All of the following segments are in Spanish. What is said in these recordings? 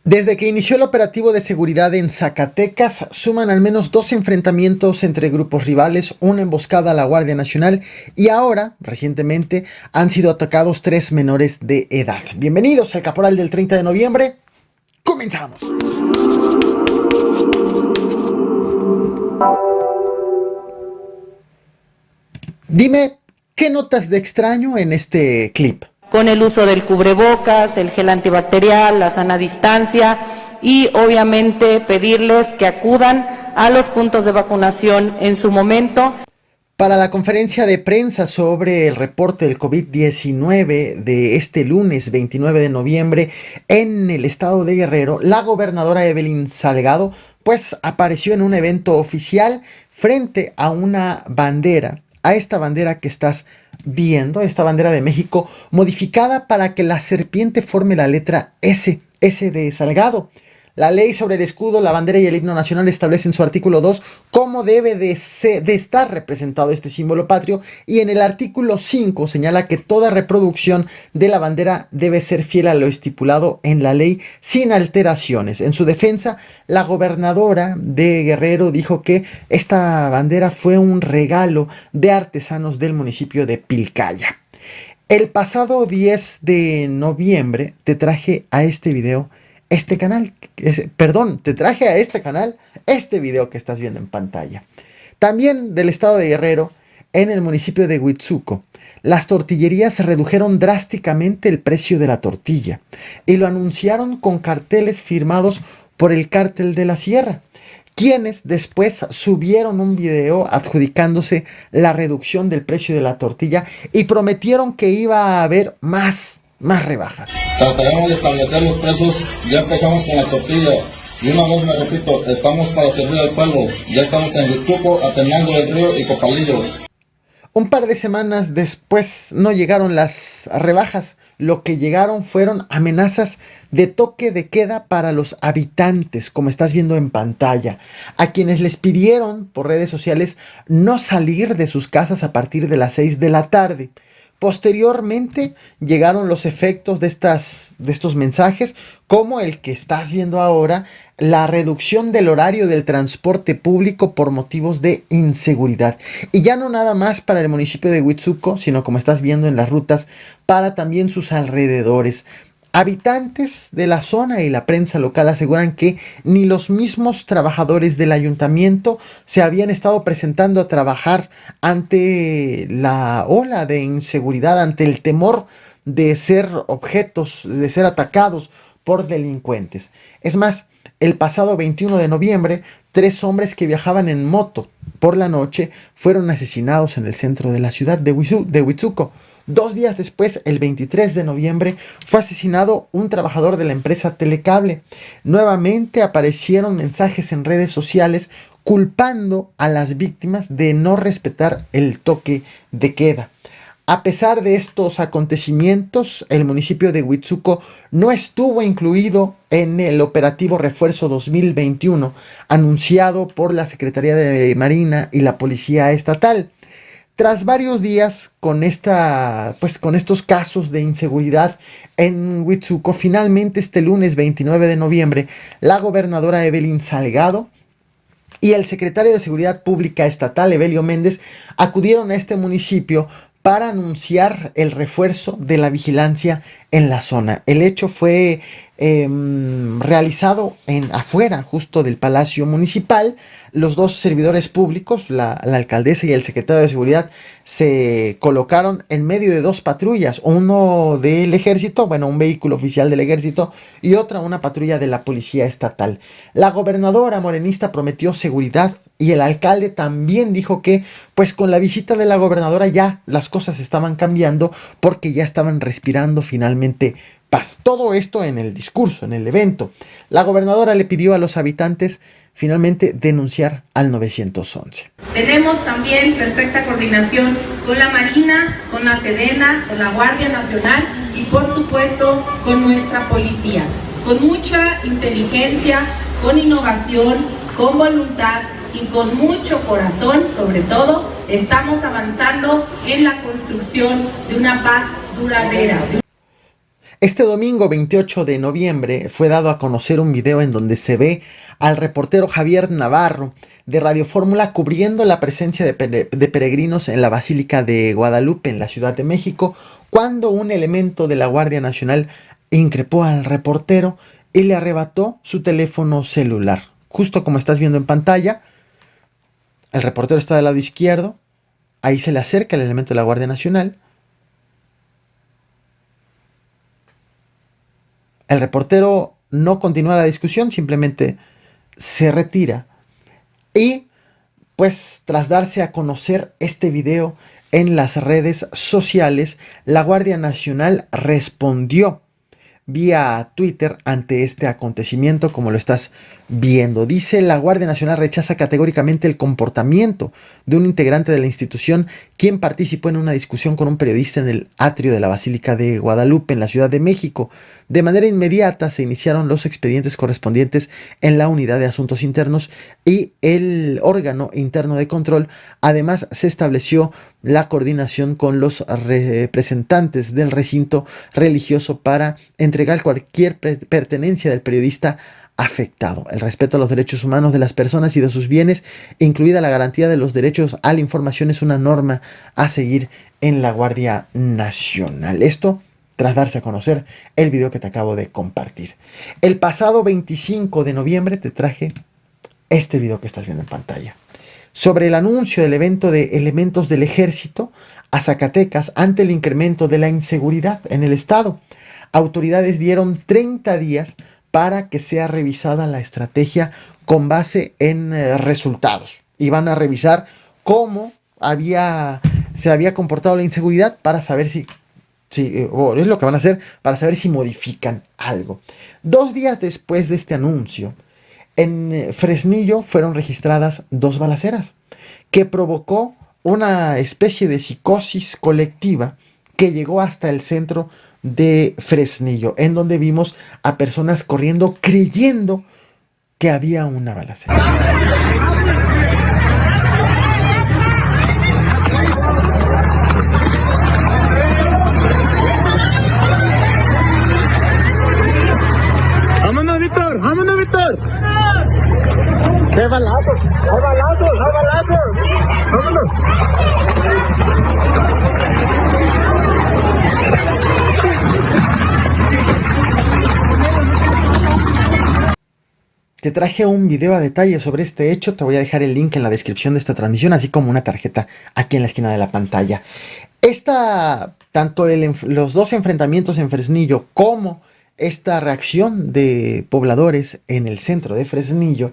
Desde que inició el operativo de seguridad en Zacatecas, suman al menos 2 enfrentamientos entre grupos rivales, una emboscada a la Guardia Nacional y ahora, recientemente, han sido atacados 3 menores de edad. Bienvenidos al Caporal del 30 de noviembre. ¡Comenzamos! Dime, ¿qué notas de extraño en este clip? Con el uso del cubrebocas, el gel antibacterial, la sana distancia y obviamente pedirles que acudan a los puntos de vacunación en su momento. Para la conferencia de prensa sobre el reporte del COVID-19 de este lunes 29 de noviembre en el estado de Guerrero, la gobernadora Evelyn Salgado pues apareció en un evento oficial frente a una bandera, a esta bandera que estás viendo, esta bandera de México modificada para que la serpiente forme la letra S de Salgado. La ley sobre el escudo, la bandera y el himno nacional establece en su artículo 2 cómo debe de estar representado este símbolo patrio, y en el artículo 5 señala que toda reproducción de la bandera debe ser fiel a lo estipulado en la ley sin alteraciones. En su defensa, la gobernadora de Guerrero dijo que esta bandera fue un regalo de artesanos del municipio de Pilcaya. El pasado 10 de noviembre te traje a este video este video que estás viendo en pantalla. También del estado de Guerrero, en el municipio de Huitzuco, las tortillerías redujeron drásticamente el precio de la tortilla y lo anunciaron con carteles firmados por el Cártel de la Sierra, quienes después subieron un video adjudicándose la reducción del precio de la tortilla y prometieron que iba a haber más rebajas. Trataremos de establecer los precios. Ya empezamos con la tortilla. Y una vez me repito, estamos para servir al pueblo. Ya estamos en Huitzuco, Atenango del Río y Copalillo. Un par de semanas después no llegaron las rebajas. Lo que llegaron fueron amenazas de toque de queda para los habitantes, como estás viendo en pantalla, a quienes les pidieron por redes sociales no salir de sus casas a partir de las 6 de la tarde. Posteriormente llegaron los efectos de estos mensajes, como el que estás viendo ahora, la reducción del horario del transporte público por motivos de inseguridad. Y ya no nada más para el municipio de Huitzuco, sino como estás viendo en las rutas, para también sus alrededores. Habitantes de la zona y la prensa local aseguran que ni los mismos trabajadores del ayuntamiento se habían estado presentando a trabajar ante la ola de inseguridad, ante el temor de ser objetos, de ser atacados por delincuentes. Es más, el pasado 21 de noviembre, 3 hombres que viajaban en moto por la noche fueron asesinados en el centro de la ciudad de Huitzuco. 2 días después, el 23 de noviembre, fue asesinado un trabajador de la empresa Telecable. Nuevamente aparecieron mensajes en redes sociales culpando a las víctimas de no respetar el toque de queda. A pesar de estos acontecimientos, el municipio de Huitzuco no estuvo incluido en el operativo Refuerzo 2021 anunciado por la Secretaría de Marina y la Policía Estatal. Tras varios días con estos casos de inseguridad en Huitzuco, finalmente este lunes 29 de noviembre, la gobernadora Evelyn Salgado y el secretario de Seguridad Pública Estatal, Evelio Méndez, acudieron a este municipio para anunciar el refuerzo de la vigilancia en la zona. El hecho fue realizado afuera justo del Palacio Municipal. Los 2 servidores públicos, la alcaldesa y el secretario de Seguridad, se colocaron en medio de 2 patrullas, uno del ejército, un vehículo oficial del ejército, y una patrulla de la policía estatal. La gobernadora morenista prometió seguridad y el alcalde también dijo que con la visita de la gobernadora ya las cosas estaban cambiando porque ya estaban respirando finalmente paz. Todo esto en el discurso, en el evento. La gobernadora le pidió a los habitantes finalmente denunciar al 911. Tenemos también perfecta coordinación con la Marina, con la Sedena, con la Guardia Nacional y por supuesto con nuestra policía. Con mucha inteligencia, con innovación, con voluntad y con mucho corazón, sobre todo, estamos avanzando en la construcción de una paz duradera. Este domingo 28 de noviembre fue dado a conocer un video en donde se ve al reportero Javier Navarro de Radio Fórmula cubriendo la presencia de peregrinos en la Basílica de Guadalupe en la Ciudad de México, cuando un elemento de la Guardia Nacional increpó al reportero y le arrebató su teléfono celular. Justo como estás viendo en pantalla, el reportero está del lado izquierdo, ahí se le acerca el elemento de la Guardia Nacional. El reportero no continúa la discusión, simplemente se retira. Y pues tras darse a conocer este video en las redes sociales, la Guardia Nacional respondió vía Twitter ante este acontecimiento, como lo estás viendo. Dice: la Guardia Nacional rechaza categóricamente el comportamiento de un integrante de la institución quien participó en una discusión con un periodista en el atrio de la Basílica de Guadalupe en la Ciudad de México. De manera inmediata se iniciaron los expedientes correspondientes en la Unidad de Asuntos Internos y el órgano interno de control. Además, se estableció la coordinación con los representantes del recinto religioso para entregar cualquier pertenencia del periodista afectado. El respeto a los derechos humanos de las personas y de sus bienes, incluida la garantía de los derechos a la información, es una norma a seguir en la Guardia Nacional. Esto tras darse a conocer el video que te acabo de compartir. El pasado 25 de noviembre te traje este video que estás viendo en pantalla sobre el anuncio del evento de elementos del ejército a Zacatecas ante el incremento de la inseguridad en el estado. Autoridades dieron 30 días para que sea revisada la estrategia con base en resultados. Y van a revisar cómo se había comportado la inseguridad para saber si es lo que van a hacer, para saber si modifican algo. 2 días después de este anuncio, en Fresnillo fueron registradas 2 balaceras que provocó una especie de psicosis colectiva que llegó hasta el centro de Fresnillo, en donde vimos a personas corriendo creyendo que había una balacera. ¡Vámonos, Víctor! ¡Vámonos, Víctor! ¡Qué balazos! ¡Hay balazos! ¡Hay balazos! ¡Vámonos! Te traje un video a detalle sobre este hecho. Te voy a dejar el link en la descripción de esta transmisión, así como una tarjeta aquí en la esquina de la pantalla. Tanto los 2 enfrentamientos en Fresnillo como esta reacción de pobladores en el centro de Fresnillo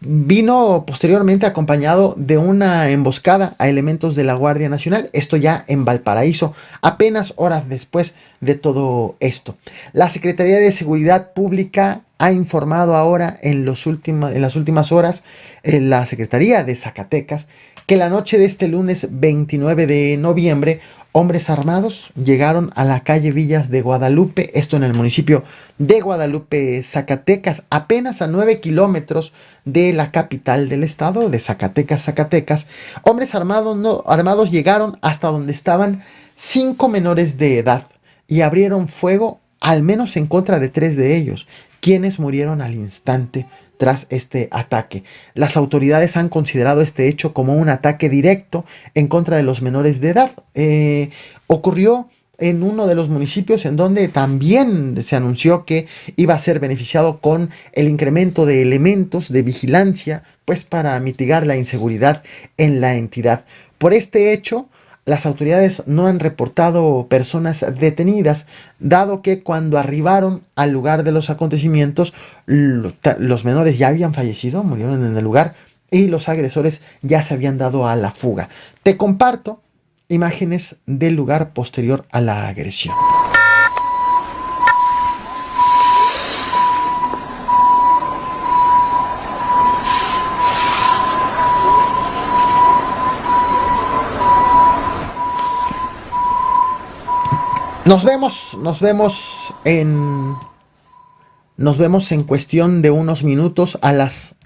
vino posteriormente acompañado de una emboscada a elementos de la Guardia Nacional, esto ya en Valparaíso, apenas horas después de todo esto. La Secretaría de Seguridad Pública ha informado ahora en las últimas horas, la Secretaría de Zacatecas, que la noche de este lunes 29 de noviembre, hombres armados llegaron a la calle Villas de Guadalupe, esto en el municipio de Guadalupe, Zacatecas, apenas a 9 kilómetros de la capital del estado, de Zacatecas. Hombres armados llegaron hasta donde estaban 5 menores de edad y abrieron fuego, al menos en contra de 3 de ellos, quienes murieron al instante tras este ataque. Las autoridades han considerado este hecho como un ataque directo en contra de los menores de edad. Ocurrió en uno de los municipios en donde también se anunció que iba a ser beneficiado con el incremento de elementos de vigilancia, pues para mitigar la inseguridad en la entidad. Por este hecho, las autoridades no han reportado personas detenidas, dado que cuando arribaron al lugar de los acontecimientos, los menores ya habían fallecido, murieron en el lugar, y los agresores ya se habían dado a la fuga. Te comparto imágenes del lugar posterior a la agresión. Nos vemos en cuestión de unos minutos a las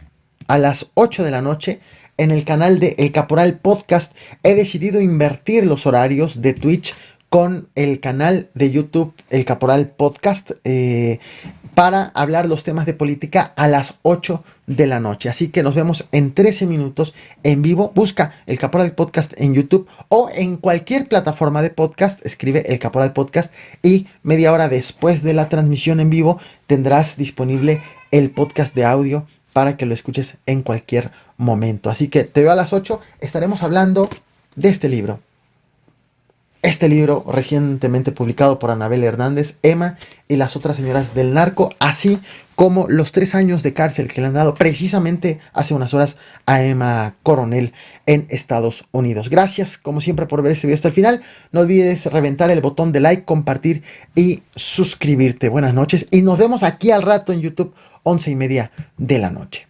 8 de la noche en el canal de El Caporal Podcast. He decidido invertir los horarios de Twitch con el canal de YouTube El Caporal Podcast para hablar los temas de política a las 8 de la noche. Así que nos vemos en 13 minutos en vivo. Busca El Caporal Podcast en YouTube o en cualquier plataforma de podcast. Escribe El Caporal Podcast y media hora después de la transmisión en vivo tendrás disponible el podcast de audio para que lo escuches en cualquier momento. Así que te veo a las 8. Estaremos hablando de este libro. Este libro recientemente publicado por Anabel Hernández, Emma y las otras señoras del narco, así como los 3 años de cárcel que le han dado precisamente hace unas horas a Emma Coronel en Estados Unidos. Gracias, como siempre, por ver este video hasta el final. No olvides reventar el botón de like, compartir y suscribirte. Buenas noches y nos vemos aquí al rato en YouTube, 11:30 de la noche.